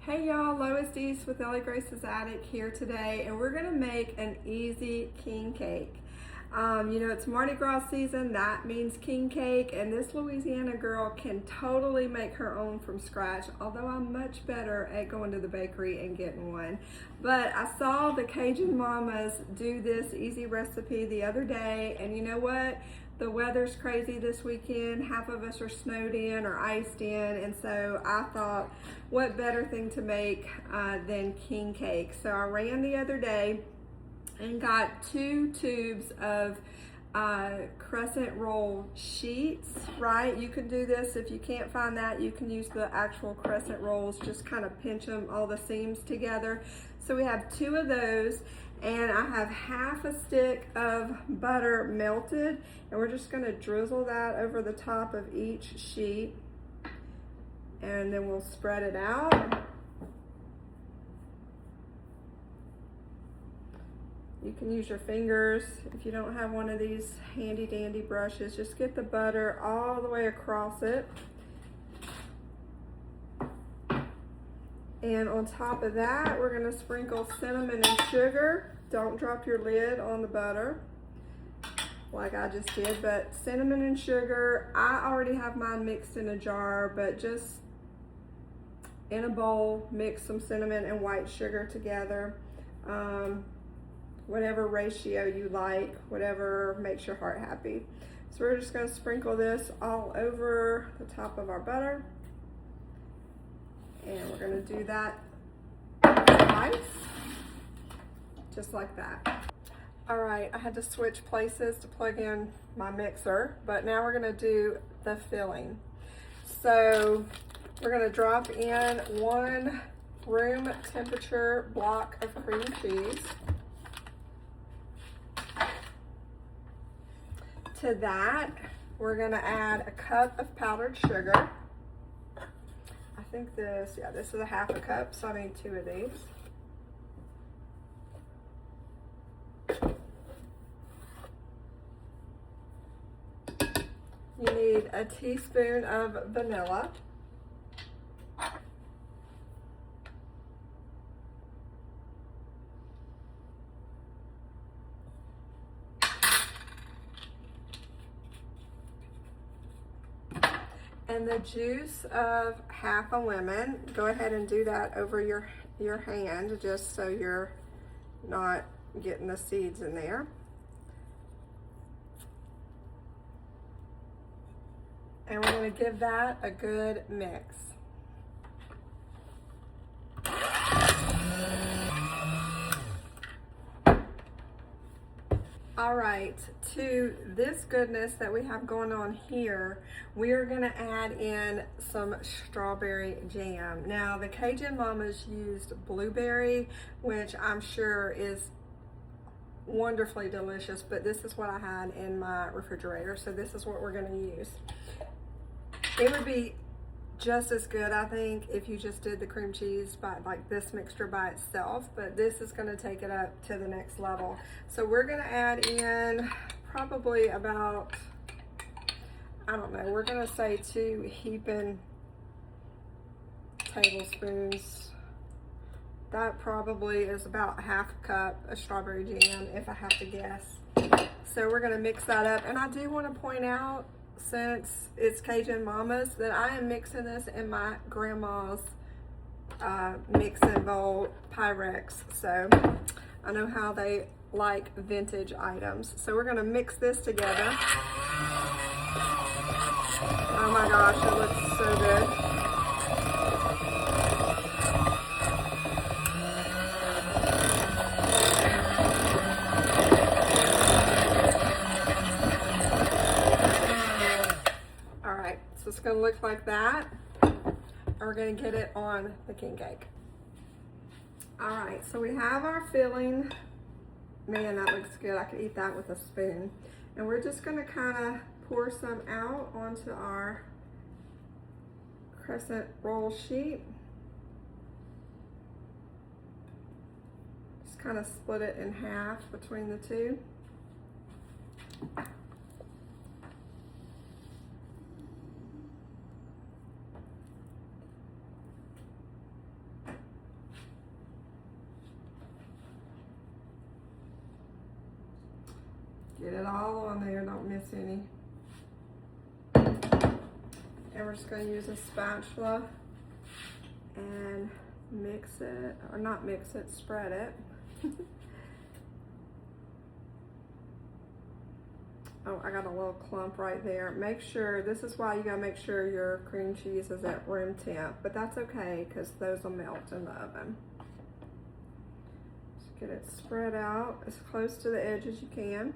Hey y'all, Lois East with EllieGracesAttic here today, and we're gonna make an easy king cake. You know, it's Mardi Gras season, that means king cake, and this Louisiana girl can totally make her own from scratch, although I'm much better at going to the bakery and getting one. But I saw the Cajun Mamas do this easy recipe the other day, and you know what? The weather's crazy this weekend. Half of us are snowed in or iced in, and so I thought, what better thing to make than king cake? So I ran the other day and got 2 tubes of crescent roll sheets, right? You can do this. If you can't find that, you can use the actual crescent rolls, just kind of pinch them, all the seams together. So we have 2 of those, and I have half a stick of butter melted, and we're just gonna drizzle that over the top of each sheet, and then we'll spread it out. You can use your fingers if you don't have one of these handy dandy brushes. Just get the butter all the way across it. And on top of that, we're gonna sprinkle cinnamon and sugar. Don't drop your lid on the butter like I just did, but cinnamon and sugar, I already have mine mixed in a jar, but just in a bowl, mix some cinnamon and white sugar together. Whatever ratio you like, whatever makes your heart happy. So we're just gonna sprinkle this all over the top of our butter. And we're gonna do that twice, just like that. All right, I had to switch places to plug in my mixer, but now we're gonna do the filling. So we're gonna drop in 1 room temperature block of cream cheese. To that, we're gonna add a cup of powdered sugar. I think this is a half a cup, so I need 2 of these. You need a teaspoon of vanilla. And the juice of half a lemon. Go ahead and do that over your hand, just so you're not getting the seeds in there. And we're going to give that a good mix. All right, to this goodness that we have going on here, we are gonna add in some strawberry jam. Now, the Cajun Mamas used blueberry, which I'm sure is wonderfully delicious, but this is what I had in my refrigerator, so this is what we're gonna use. It would be just as good, I think, if you just did the cream cheese by like this mixture by itself, but this is going to take it up to the next level. So we're going to add in probably about, I don't know, we're going to say 2 heaping tablespoons. That probably is about half a cup of strawberry jam, if I have to guess. So we're going to mix that up, and I do want to point out, since it's Cajun Mamas, that I am mixing this in my grandma's mixing bowl Pyrex. So I know how they like vintage items. So we're gonna mix this together. Oh my gosh, it looks so good. So it's gonna look like that, and we're gonna get it on the king cake. All right, so we have our filling. Man, that looks good. I could eat that with a spoon. And we're just gonna kind of pour some out onto our crescent roll sheet. Just kind of split it in half between the 2. Get it all on there, don't miss any. And we're just going to use a spatula and mix it, or not mix it, spread it. Oh, I got a little clump right there. Make sure, this is why you gotta make sure your cream cheese is at room temp, but that's okay because those will melt in the oven. Just get it spread out as close to the edge as you can.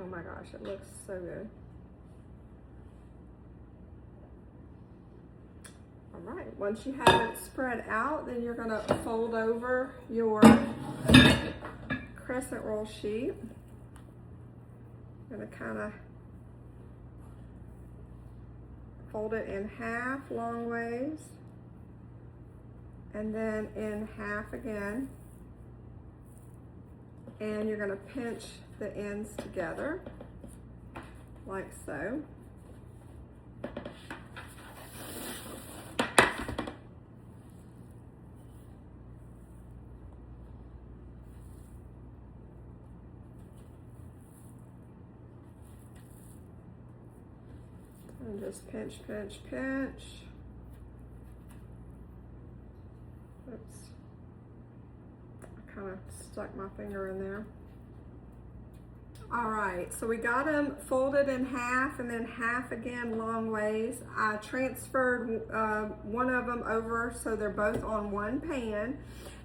Oh my gosh, it looks so good. All right, once you have it spread out, then you're gonna fold over your crescent roll sheet. Gonna kind of fold it in half long ways, and then in half again. And you're gonna pinch the ends together, like so. And just pinch, pinch, pinch. Oops. I kind of stuck my finger in there. All right, so we got them folded in half and then half again long ways. I transferred one of them over so they're both on one pan.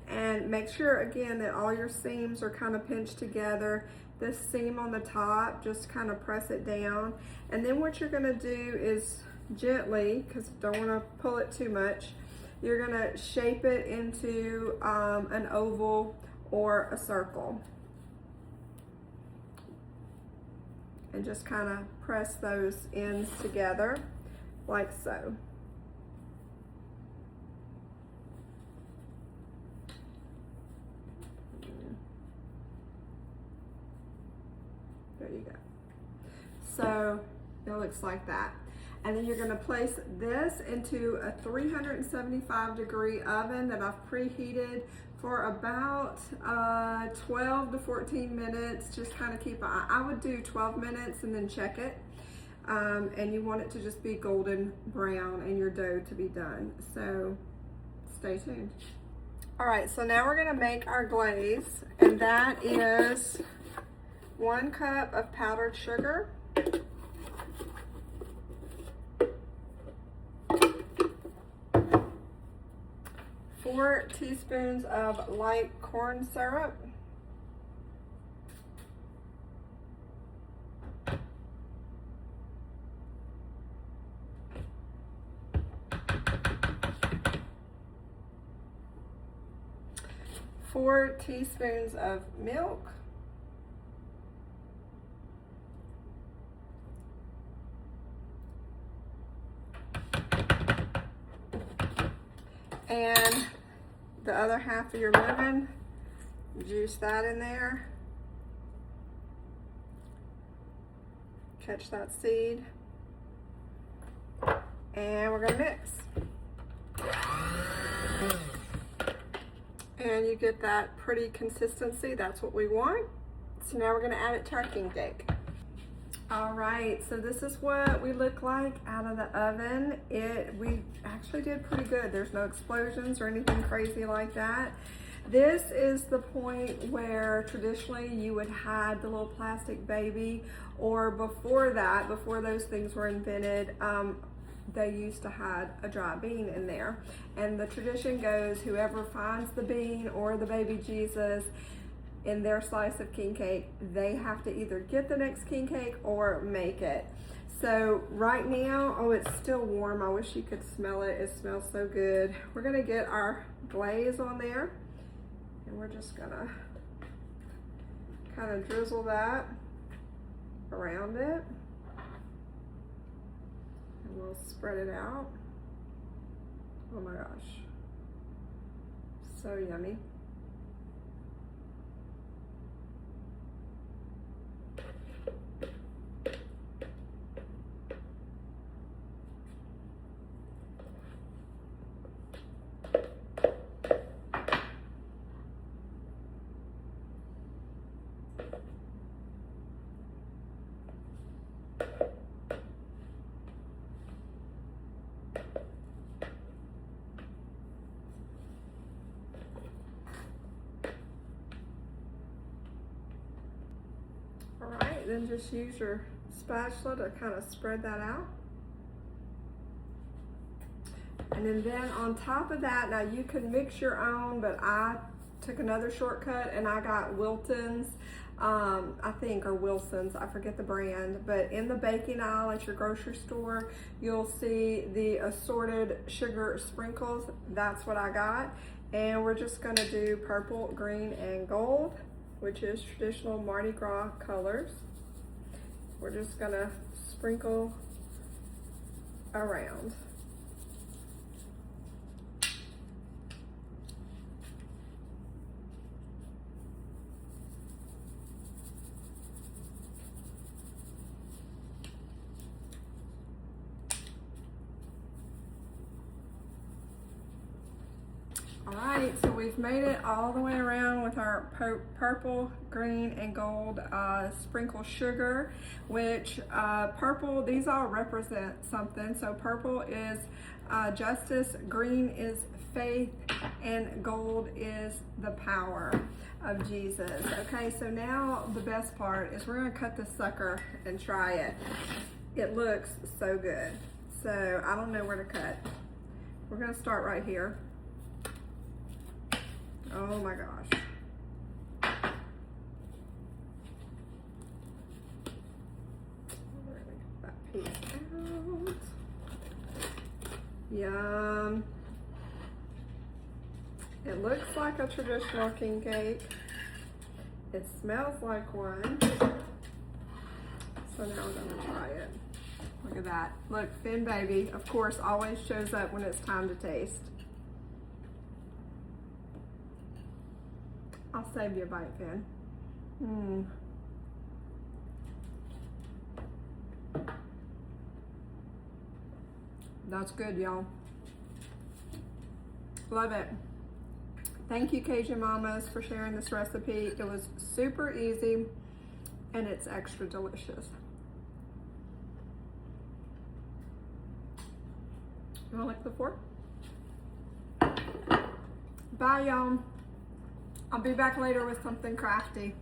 And make sure again that all your seams are kind of pinched together. This seam on the top, just kind of press it down. And then what you're gonna do is gently, because you don't wanna pull it too much, you're gonna shape it into an oval or a circle. And just kind of press those ends together like so. There you go. So it looks like that. And then you're going to place this into a 375-degree oven that I've preheated for about 12 to 14 minutes. Just kind of keep, I would do 12 minutes and then check it. And you want it to just be golden brown and your dough to be done. So stay tuned. All right, so now we're gonna make our glaze, and that is 1 cup of powdered sugar, 4 teaspoons of light corn syrup, four teaspoons of milk, and the other half of your lemon, juice that in there. Catch that seed. And we're gonna mix. And you get that pretty consistency, that's what we want. So now we're gonna add it to our king cake. All right, so this is what we look like out of the oven. We actually did pretty good. There's no explosions or anything crazy like that. This is the point where traditionally you would hide the little plastic baby, or before that, before those things were invented, they used to hide a dry bean in there. And the tradition goes, whoever finds the bean or the baby Jesus in their slice of king cake, they have to either get the next king cake or make it. So right now, oh, it's still warm. I wish you could smell it. It smells so good. We're gonna get our glaze on there, and we're just gonna kind of drizzle that around it. And we'll spread it out. Oh my gosh. So yummy. All right, then just use your spatula to kind of spread that out. And then on top of that, now you can mix your own, but I took another shortcut and I got Wilton's, I think, or Wilson's, I forget the brand, but in the baking aisle at your grocery store, you'll see the assorted sugar sprinkles. That's what I got. And we're just gonna do purple, green, and gold, which is traditional Mardi Gras colors. We're just gonna sprinkle around. All right, so we've made it all the way around with our purple, green, and gold sprinkle sugar, which purple, these all represent something. So purple is justice, green is faith, and gold is the power of Jesus. Okay, so now the best part is we're gonna cut this sucker and try it. It looks so good. So I don't know where to cut. We're gonna start right here. Oh my gosh. That piece out. Yum. It looks like a traditional king cake. It smells like one. So now I'm gonna try it. Look at that. Look, Finn Baby, of course, always shows up when it's time to taste. I'll save you a bite, Finn. That's good, y'all. Love it. Thank you, Cajun Mamas, for sharing this recipe. It was super easy and it's extra delicious. You wanna lick the fork? Bye, y'all. I'll be back later with something crafty.